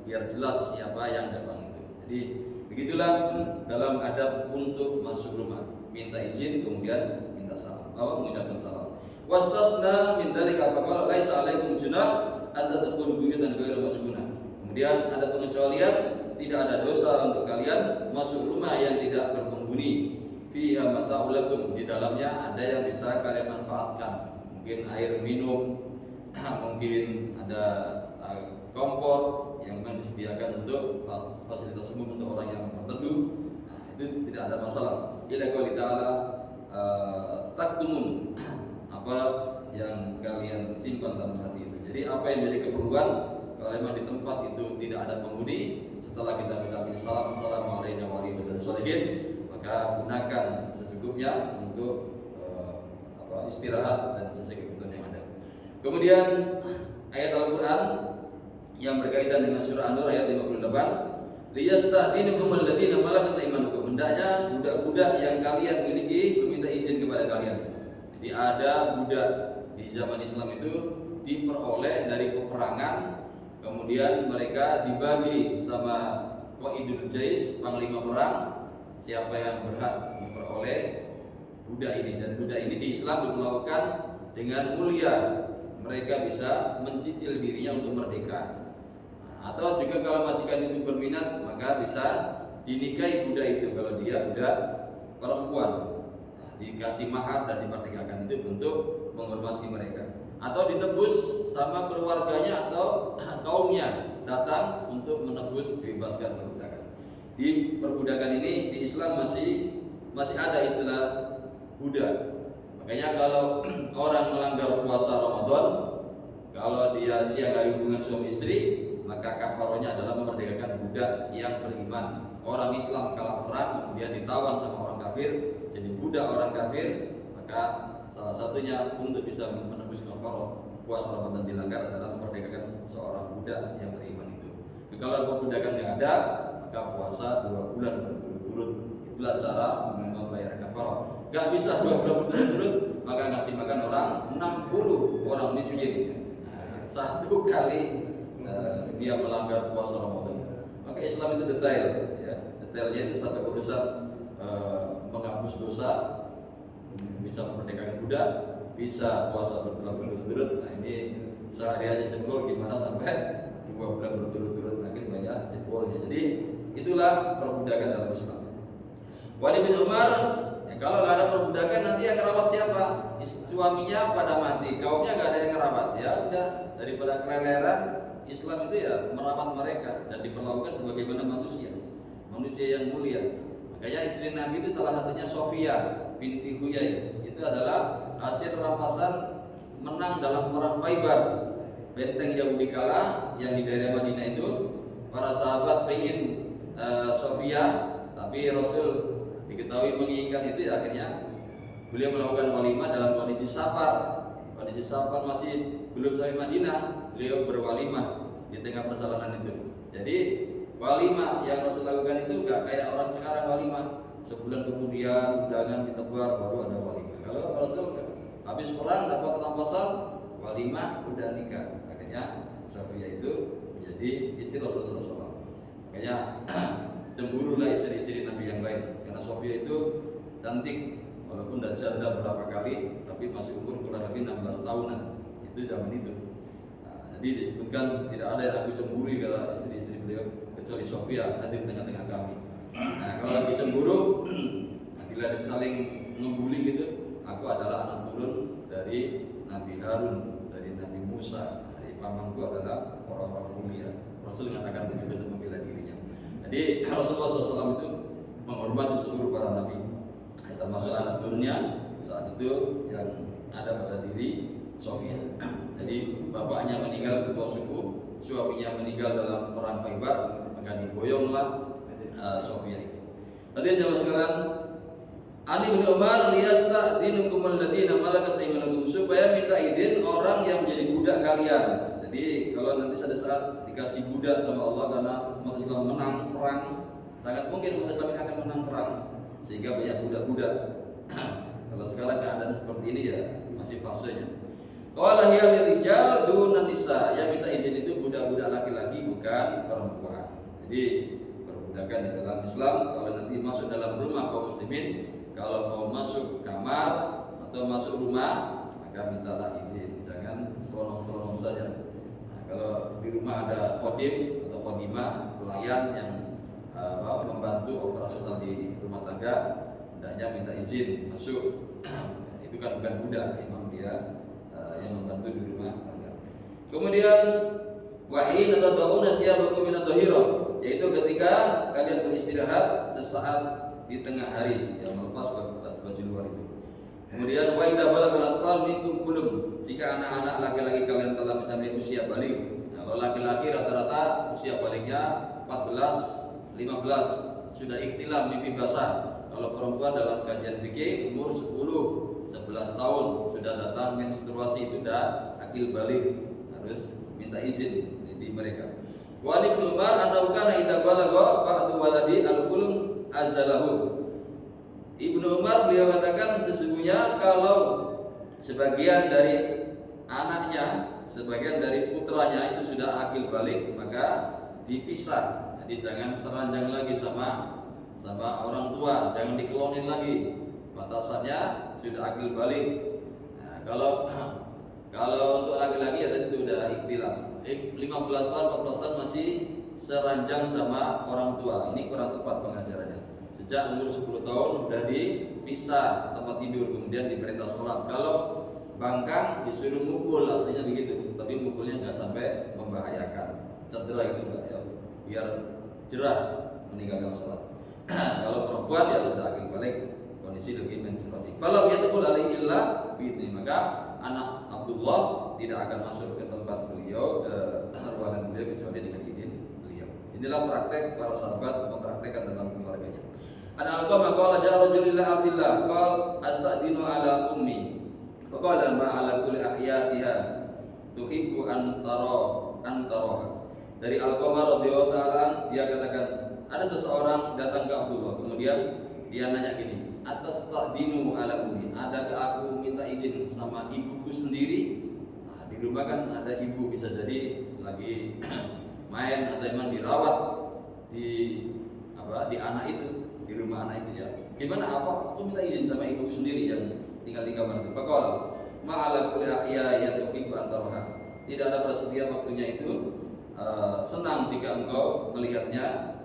biar jelas siapa yang datang itu. Jadi begitulah dalam adab untuk masuk rumah. Minta izin kemudian minta salam. Mengucapkan salam. Wastasna min dzalika faqala laisa alaikum junah an tadkhulu buyutan ghairu maskunah. Kemudian ada pengecualian, tidak ada dosa untuk kalian masuk rumah yang tidak berpenghuni. Fiha mata'ul lakum, di dalamnya ada yang bisa kalian manfaatkan. Mungkin air minum, mungkin ada kompor yang memang disediakan untuk fasilitas umum untuk orang yang tertentu. Nah, itu tidak ada masalah. Ila qouli ta'ala taktumun, apa yang kalian simpan dalam hati itu. Jadi apa yang jadi keperluan kalau memang di tempat itu tidak ada penghuni, setelah kita mengucapkan salam assalamualaikum warahmatullahi wabarakatuh, maka gunakan secukupnya untuk istirahat dan sesuai kebutuhan yang ada. Kemudian ayat Al-Quran yang berkaitan dengan surah An-Nur ayat 58, liyasta'dhinukum alladziina malakat aymanukum, hendaknya budak-budak yang kalian miliki meminta izin kepada kalian. Jadi ada budak di zaman Islam itu diperoleh dari peperangan, kemudian mereka dibagi sama Qaidul Jais, panglima perang, siapa yang berhak memperoleh budak ini. Dan budak ini di Islam diperlakukan dengan mulia, mereka bisa mencicil dirinya untuk merdeka. Atau juga kalau majikan itu berminat, maka bisa dinikahi budak itu kalau dia budak perempuan. Dikasih mahar dan dimerdekakan, itu bentuk menghormati mereka. Atau ditebus sama keluarganya atau kaumnya datang untuk menebus dibebaskan perbudakan. Di perbudakan ini di Islam masih ada istilah budak. Makanya kalau orang melanggar puasa Ramadan, kalau dia siang hari hubungan suami istri, maka kafarohnya adalah memerdekakan budak yang beriman. Orang Islam kalah perang kemudian ditawan sama orang kafir, jadi budak orang kafir, maka salah satunya untuk bisa menebus kafaroh puasa Ramadan dilanggar adalah memerdekakan seorang budak yang beriman itu. Jadi kalau perbudakan tidak ada, maka puasa 2 bulan berturut-turut. Itulah cara membayar kafaroh. Gak bisa 2 bulan berturut-turut, maka ngasih makan orang 60 orang miskin. Satu kali dia melanggar puasa Ramadan. Maka Islam itu detail, ya. Detailnya itu sampai urusan menghapus dosa, bisa memerdekakan budak, bisa puasa berbulan berturut-turut. Nah, ini sehari aja jempol, gimana sampai 2 bulan berturut-turut, makin banyak jempolnya. Jadi itulah perbudakan dalam Islam. Wali bin Umar, ya, kalau nggak ada perbudakan nanti yang ngerawat siapa? Suaminya pada mati, kaumnya nggak ada yang ngerawat. Ya udah, daripada keleleran, Islam itu ya merawat mereka dan diperlakukan sebagaimana manusia yang mulia. Makanya istri Nabi itu salah satunya Sofia binti Huyai. Itu adalah hasil rampasan menang dalam perang Khaibar. Benteng Yahudi kalah yang di daerah Madinah itu, para sahabat pengen Sofia, tapi Rasul diketahui menginginkan itu, ya, akhirnya beliau melakukan walimah dalam kondisi safar. Kondisi safar masih belum sampai Madinah, beliau berwalimah di tengah perjalanan itu. Jadi walimah yang Rasul lakukan itu gak kayak orang sekarang walimah sebulan kemudian undangan ditebar baru ada walimah. Kalau Rasul habis perang dapat rampasan, walimah udah nikah. Akhirnya Sofia itu menjadi istri Rasulullah SAW. Makanya cemburulah istri-istri Nabi yang lain, karena Sofia itu cantik, walaupun udah janda berapa kali, tapi masih umur kurang lebih 16 tahunan. Itu zaman itu. Nah, jadi disebutkan tidak ada yang aku cemburu kalau istri-istri beliau kecuali Sofia hadir tengah-tengah kami. Nah, kalau lagi cemburu, bila saling ngebully gitu, aku adalah anak turun dari Nabi Harun, dari Nabi Musa. Dari pamanku adalah orang-orang mulia. Rasul mengatakan begitu untuk membela dirinya. Jadi Rasulullah SAW itu menghormati seluruh para nabi, termasuk anak turunnya saat itu yang ada pada diri Sofia. Jadi bapaknya meninggal ketua suku, suaminya meninggal dalam perang Khaibar, maka diboyonglah Sofia itu. Hadirin jamaah sekalian, Ani bin Umar liyasta'dinukum alladziina malakat aymanukum, supaya minta izin orang yang menjadi budak kalian. Jadi kalau nanti pada saat dikasih budak sama Allah karena umat Islam menang perang, sangat mungkin umat Islam ini akan menang perang sehingga banyak budak-budak. Kalau sekarang keadaan seperti ini ya masih fasenya. Qala hiya lirijal dunan nisa, yang minta izin itu budak-budak laki-laki bukan perempuan. Jadi perbudakan di dalam Islam, kalau nanti masuk dalam rumah kaum muslimin, kalau mau masuk kamar atau masuk rumah, maka mintalah izin, jangan selonong-selonong saja. Nah, kalau di rumah ada khodim atau khodimah, pelayan yang membantu operasional di rumah tangga, hendaknya minta izin masuk. Itu kan bukan budak, memang dia yang membantu di rumah tangga. Kemudian wahin atau dauna siyabakum min adh-dhahira, yaitu ketika kalian beristirahat sesaat di tengah hari, yang melepas baju luar itu. Kemudian wa idza balagal atfal minkum kulum, jika anak-anak laki-laki kalian telah mencapai usia balik. Kalau laki-laki rata-rata usia baliknya 14, 15 sudah ikhtilam mimpi basah. Kalau perempuan dalam kajian fikih umur 10, 11 tahun sudah datang menstruasi, itu sudah akil balik, harus minta izin di mereka. Wa Ibnu Umar annahu kana idza balagha ba'du waladi al-qulum azalahu. Ibnu Umar beliau katakan sesungguhnya kalau sebagian dari anaknya, sebagian dari putranya itu sudah akil balik, maka dipisah. Jadi jangan seranjang lagi sama orang tua, jangan dikelonin lagi. Batasannya sudah akil balik. Nah, kalau untuk laki-laki ya tentu sudah ikhtilaf. 15 tahun, 14 tahun masih seranjang sama orang tua. Ini kurang tepat pengajarannya. Sejak umur 10 tahun sudah dipisah tempat tidur, kemudian diperintah sholat. Kalau bangkang disuruh mukul, aslinya begitu, tapi mukulnya nggak sampai membahayakan, cedera gitu Mbak ya, biar jerah meninggalkan sholat. Kalau perempuan ya sudah akil balik, kondisi lebih menstruasi. Kalau dia tuh alaihi illa biidni, maka anak Abdullah tidak akan masuk ke tempat beliau, ke ruangan beliau kecuali dengan izin beliau. Inilah praktek para sahabat mempraktekkan dalam keluarganya. Ada Alqamah qala ja'a rajulun ila Abdillah qala astadinu ala ummi wa qala ma ala kulli ahyatiha tuhibbu an tara. Dari Alqamah radhiyallahu ta'ala dia katakan, ada seseorang datang ke Abdullah, kemudian dia nanya gini, atas taqdinu ala ummi, adakah aku minta izin sama ibuku sendiri? Nah, di rumah kan ada ibu, bisa jadi lagi main atau emang dirawat di anak itu, di rumah anak itu ya. Gimana apa? Aku minta izin sama ibuku sendiri yang tinggal di kamar itu. Faqala ma'ala kulli ahya yatuqibbu antaraha. Tidak ada pada setiap waktunya itu senang jika engkau melihatnya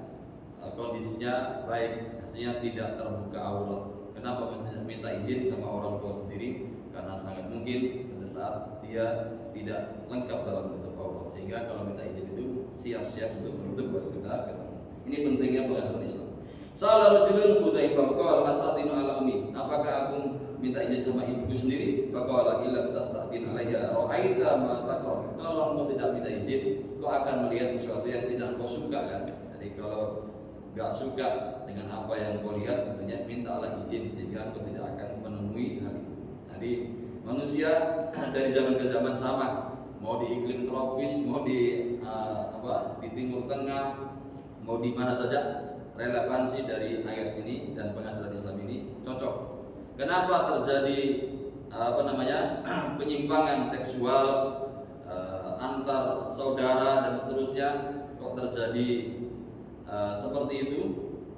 kondisinya baik, hasilnya tidak terbuka aurat. Kenapa mesti minta izin sama orang tua sendiri? Karena sangat mungkin pada saat dia tidak lengkap dalam menutup aurat, sehingga kalau minta izin itu siap-siap untuk menutup baru kita ketemu. Ini pentingnya pengajaran Islam. Salah rajulun Hudzaifah qala astadinu ala ummi, apakah aku minta izin sama ibuku sendiri? Faqala illa tastadin alayya ra'aita ma takrah. Kalau engkau tidak minta izin, kau akan melihat sesuatu yang tidak kau suka kan? Jadi kalau enggak suka dengan apa yang kau lihat, tentunya mintalah izin sehingga kau tidak akan menemui hal itu. Jadi manusia dari zaman ke zaman sama, mau di iklim tropis, mau di Timur Tengah, mau di mana saja, relevansi dari ayat ini dan pengajaran Islam ini cocok. Kenapa terjadi penyimpangan seksual antar saudara dan seterusnya, kok terjadi seperti itu,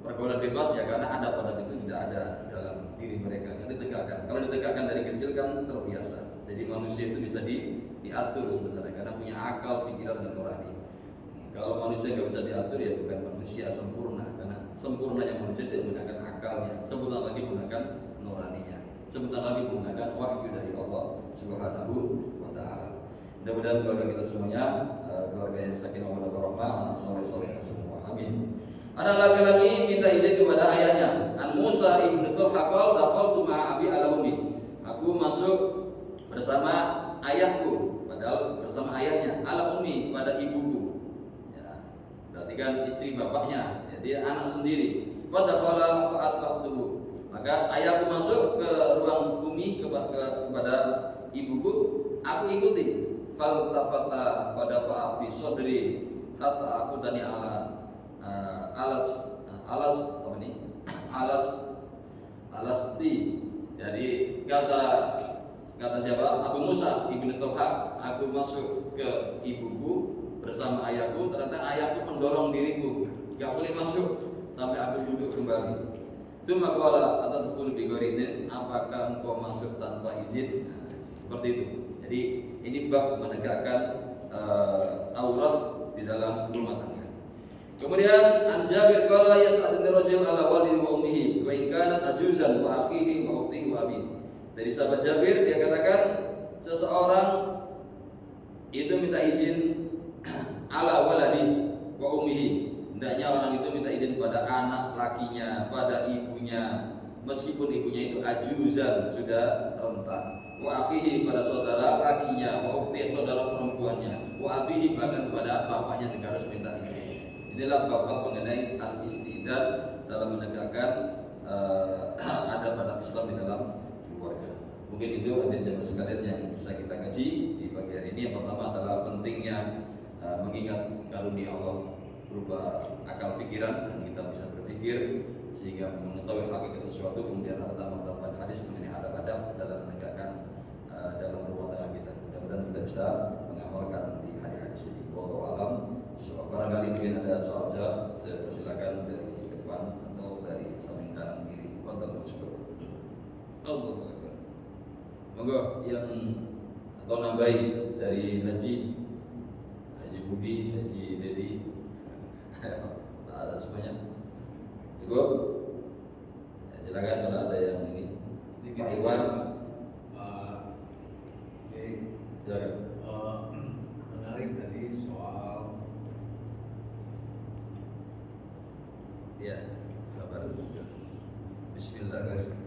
pergaulan bebas ya karena ada pada itu tidak ada dalam diri mereka, yang ditegakkan. Kalau ditegakkan dari kecil kan terbiasa. Jadi manusia itu bisa diatur sebenarnya karena punya akal, pikiran dan nurani. Kalau manusia nggak bisa diatur ya bukan manusia sempurna, karena sempurnanya manusia tidak menggunakan akalnya, sebentar lagi menggunakan nuraninya, sebentar lagi menggunakan wahyu dari Allah Subhanahu wa Ta'ala. Mudah-mudahan keluarga kita semuanya keluarga yang sakinah mawaddah warahmah, anak soleh-soleh semua. Amin. Anak laki-laki minta izin kepada ayahnya. An Musa ibnu Tulhaqal dakhaltu ma'a abi ala ummi. Aku masuk bersama ayahku. padahal bersama ayahnya. Ala ummi, pada ibuku. Ya, berarti kan istri bapaknya, ya, dia anak sendiri. Wadakhala fa'atba'tuhu, maka ayahku masuk ke ruang bumi kepada ibuku, aku ikuti. Fal tafata pada fa'afi sodri hatta aku dani alas apa nih? Alasti. Jadi kata siapa? Abu Musa ibnu Tolha, aku masuk ke ibuku bersama ayahku. Ternyata ayahku mendorong diriku, gak boleh masuk sampai aku duduk kembali. Tsumma qala atadkhulu bi ghairi, apakah engkau masuk tanpa izin? Nah, seperti itu. Jadi ini bab menegakkan aurat di dalam rumah tangga. Kemudian An Jabir qala yas'adun rajul ala walidi wa ummihi wa in kanat ajuzan wa akhihi wa ukhtihi wa abi. Dari sahabat Jabir, dia katakan seseorang itu minta izin ala waladi wa ummihi. Hendaknya orang itu minta izin pada anak lakinya, pada ibunya, meskipun ibunya itu ajuzan, sudah renta. Wa akhihi, pada saudara lakinya, wa ukhtihi, saudara perempuannya, wa abihi, bahkan pada bapaknya juga harus minta izin. Inilah bab mengenai al-istidad dalam menegakkan adab-adab Islam di dalam keluarga. Mungkin itu hadirin jamaah sekalian yang bisa kita kaji di pagi hari ini. Yang pertama adalah pentingnya mengingat karunia Allah berupa akal pikiran dan kita bisa berpikir sehingga mengetahui hakikat sesuatu. Kemudian ada tambahan hadis mengenai adab-adab dalam menegakkan dalam rumah tangga kita. Mudah-mudahan kita bisa mengamalkan di hadis ini. Wallahu a'lam. Barangkali mungkin ada soal jawab, saya persilakan dari depan atau dari samping kanan kiri. Fadhal syukur. Allahu Akbar. Monggo yang atau nambahi dari Haji Budi, Haji Dedi. Ada semuanya. Cukup? Ya, silakan kalau ada yang ini. Pak Iwan. Silakan. Menarik tadi soal ya, sabar. Bismillahirrahmanirrahim.